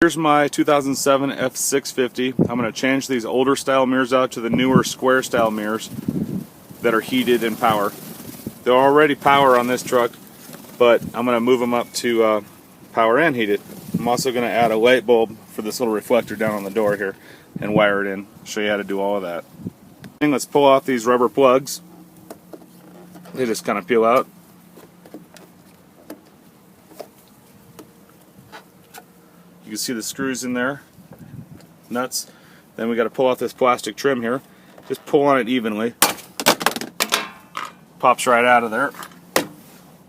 Here's my 2007 F650. I'm going to change these older style mirrors out to the newer square style mirrors that are heated and power. They're already power on this truck, but I'm going to move them up to power and heated. I'm also going to add a light bulb for this little reflector down on the door here and wire it in. Show you how to do all of that. Let's pull off these rubber plugs. They just kind of peel out. You can see the screws in there, nuts. Then we got to pull off this plastic trim here. Just pull on it evenly. Pops right out of there.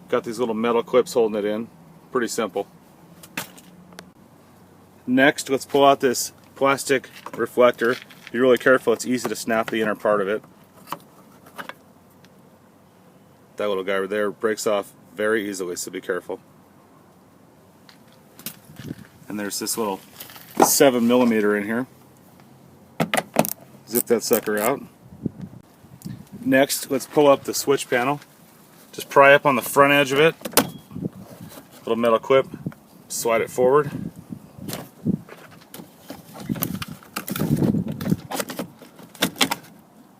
Got these little metal clips holding it in. Pretty simple. Next, let's pull out this plastic reflector. Be really careful, it's easy to snap the inner part of it. That little guy right there breaks off very easily, so be careful. And there's this little 7mm in here. Zip that sucker out. Next, let's pull up the switch panel. Just pry up on the front edge of it. Little metal clip. Slide it forward.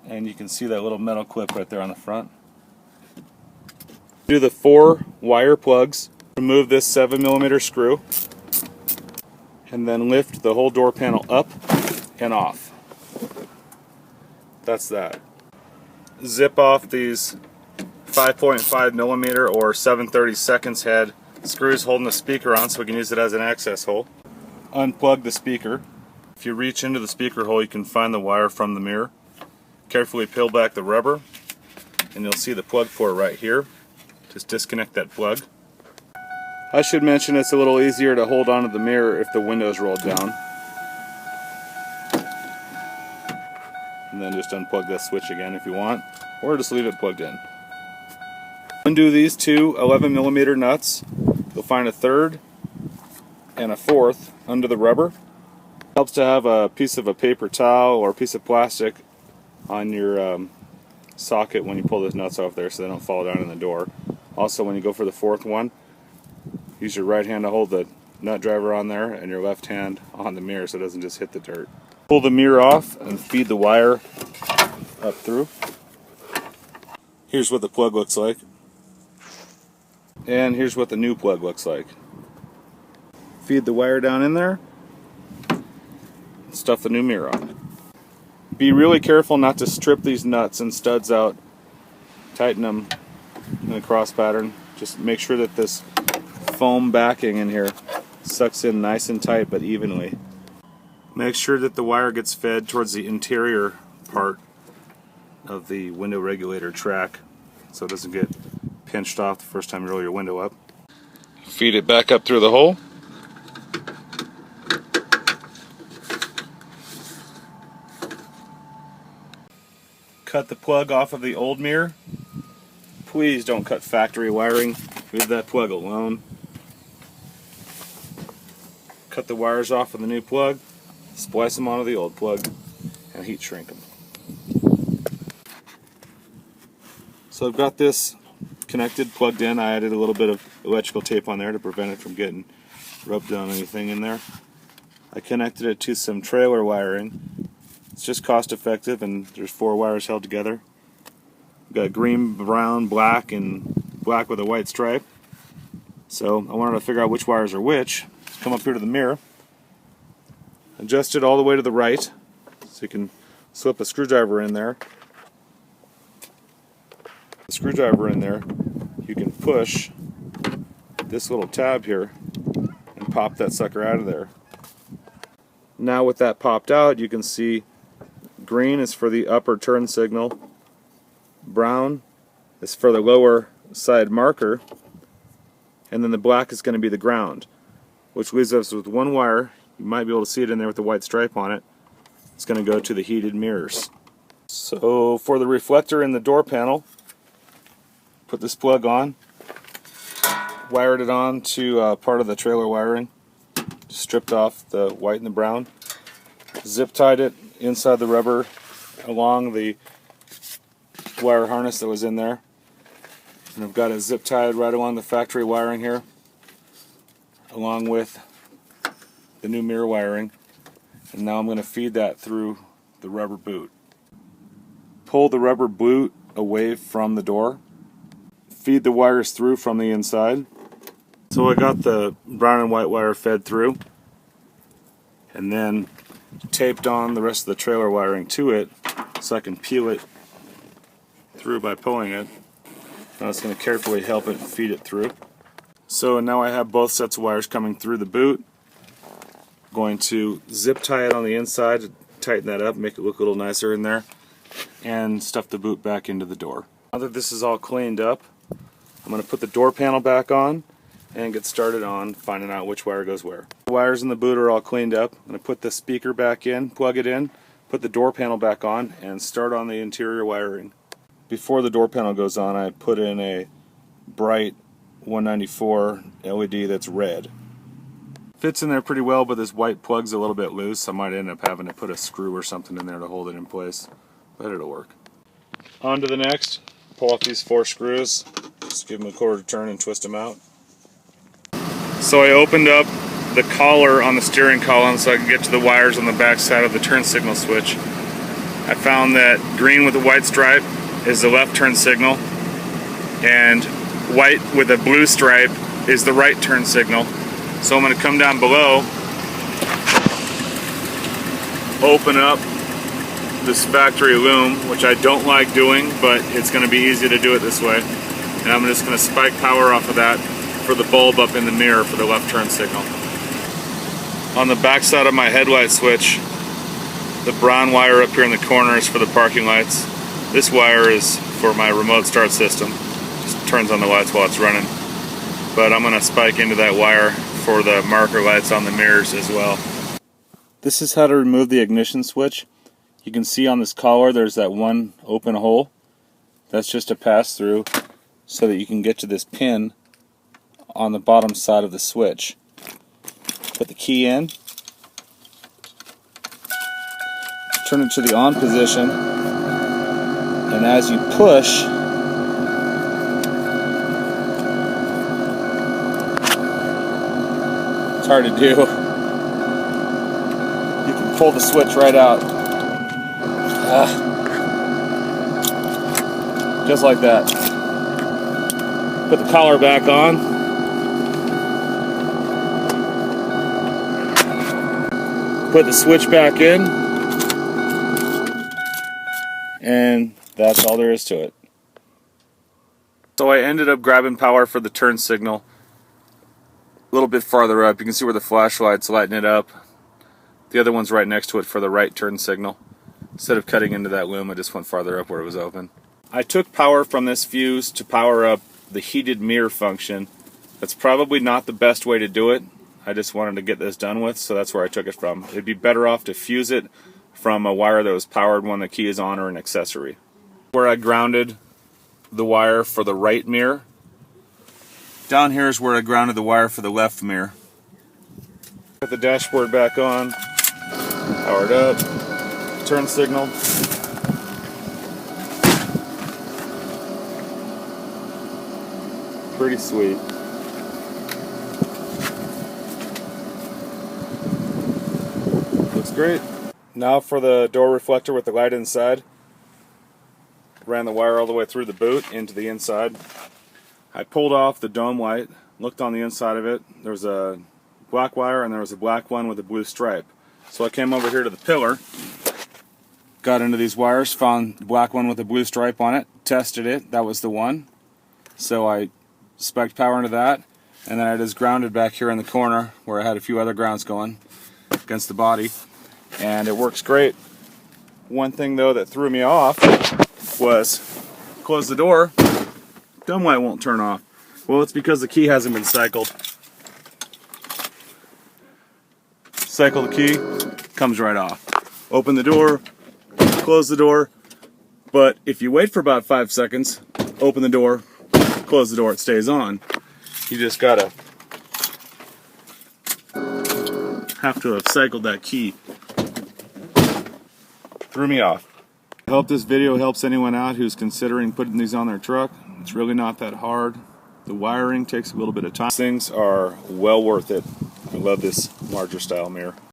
And you can see that little metal clip right there on the front. Do the 4 wire plugs. Remove this 7mm screw. And then lift the whole door panel up and off. That's that. Zip off these 5.5mm or 7/32 head screws holding the speaker on so we can use it as an access hole. Unplug the speaker. If you reach into the speaker hole, you can find the wire from the mirror. Carefully peel back the rubber and you'll see the plug port right here. Just disconnect that plug. I should mention it's a little easier to hold onto the mirror if the window is rolled down. And then just unplug that switch again if you want, or just leave it plugged in. Undo these two 11mm nuts. You'll find a 3rd and a 4th under the rubber. Helps to have a piece of a paper towel or a piece of plastic on your socket when you pull those nuts off there so they don't fall down in the door. Also, when you go for the 4th one, use your right hand to hold the nut driver on there and your left hand on the mirror so it doesn't just hit the dirt. Pull the mirror off and feed the wire up through. Here's what the plug looks like. And here's what the new plug looks like. Feed the wire down in there. Stuff the new mirror on. Be really careful not to strip these nuts and studs out. Tighten them in a cross pattern. Just make sure that this foam backing in here sucks in nice and tight but evenly. Make sure that the wire gets fed towards the interior part of the window regulator track so it doesn't get pinched off the first time you roll your window up. Feed it back up through the hole. Cut the plug off of the old mirror. Please don't cut factory wiring. Leave that plug alone. Cut the wires off of the new plug, splice them onto the old plug, and heat shrink them. So I've got this connected, plugged in. I added a little bit of electrical tape on there to prevent it from getting rubbed on anything in there. I connected it to some trailer wiring. It's just cost effective, and there's 4 wires held together. We've got green, brown, black, and black with a white stripe. So I wanted to figure out which wires are which. Come up here to the mirror, adjust it all the way to the right so you can slip a screwdriver in there. The screwdriver in there, you can push this little tab here and pop that sucker out of there. Now with that popped out, you can see green is for the upper turn signal, brown is for the lower side marker, and then the black is going to be the ground, which leaves us with one wire. You might be able to see it in there with the white stripe on it. It's going to go to the heated mirrors. So for the reflector in the door panel, put this plug on, wired it on to part of the trailer wiring, stripped off the white and the brown, zip tied it inside the rubber along the wire harness that was in there, and I've got it zip tied right along the factory wiring here, along with the new mirror wiring, and now I'm going to feed that through the rubber boot. Pull the rubber boot away from the door. Feed the wires through from the inside. So I got the brown and white wire fed through, and then taped on the rest of the trailer wiring to it so I can peel it through by pulling it. Now it's going to carefully help it feed it through. So now I have both sets of wires coming through the boot. Going to zip tie it on the inside to tighten that up, make it look a little nicer in there, and stuff the boot back into the door. Now that this is all cleaned up, I'm going to put the door panel back on and get started on finding out which wire goes where. The wires in the boot are all cleaned up. I'm going to put the speaker back in, plug it in, put the door panel back on, and start on the interior wiring. Before the door panel goes on, I put in a bright 194 LED that's red. Fits in there pretty well, but this white plug's a little bit loose. I might end up having to put a screw or something in there to hold it in place, but it'll work. On to the next. Pull off these 4 screws. Just give them a quarter turn and twist them out. So I opened up the collar on the steering column so I could get to the wires on the back side of the turn signal switch. I found that green with a white stripe is the left turn signal, and white with a blue stripe is the right turn signal. So I'm going to come down below, open up this factory loom, which I don't like doing, but it's going to be easy to do it this way. And I'm just going to spike power off of that for the bulb up in the mirror for the left turn signal. On the back side of my headlight switch, the brown wire up here in the corner is for the parking lights. This wire is for my remote start system. Just turns on the lights while it's running. But I'm going to spike into that wire for the marker lights on the mirrors as well. This is how to remove the ignition switch. You can see on this collar there's that one open hole. That's just a pass through so that you can get to this pin on the bottom side of the switch. Put the key in, turn it to the on position, and as you push, it's hard to do, you can pull the switch right out. Just like that. Put the collar back on. Put the switch back in. And that's all there is to it. So I ended up grabbing power for the turn signal a little bit farther up. You can see where the flashlight's lighting it up. The other one's right next to it for the right turn signal. Instead of cutting into that loom, I just went farther up where it was open. I took power from this fuse to power up the heated mirror function. That's probably not the best way to do it. I just wanted to get this done with, so that's where I took it from. It'd be better off to fuse it from a wire that was powered when the key is on or an accessory. Where I grounded the wire for the right mirror. Down here is where I grounded the wire for the left mirror. Put the dashboard back on, powered up, turn signal. Pretty sweet. Looks great. Now for the door reflector with the light inside. Ran the wire all the way through the boot into the inside. I pulled off the dome light, looked on the inside of it. There was a black wire and there was a black one with a blue stripe. So I came over here to the pillar, got into these wires, found the black one with a blue stripe on it, tested it, that was the one. So I spiked power into that, and then I just grounded back here in the corner where I had a few other grounds going against the body, and it works great. One thing though that threw me off was close the door, dome light won't turn off. Well, it's because the key hasn't been cycled. Cycle the key, comes right off. Open the door, close the door, but if you wait for about 5 seconds, open the door, close the door, it stays on. You just gotta have to have cycled that key. Threw me off. I hope this video helps anyone out who's considering putting these on their truck. It's really not that hard. The wiring takes a little bit of time. These things are well worth it. I love this larger style mirror.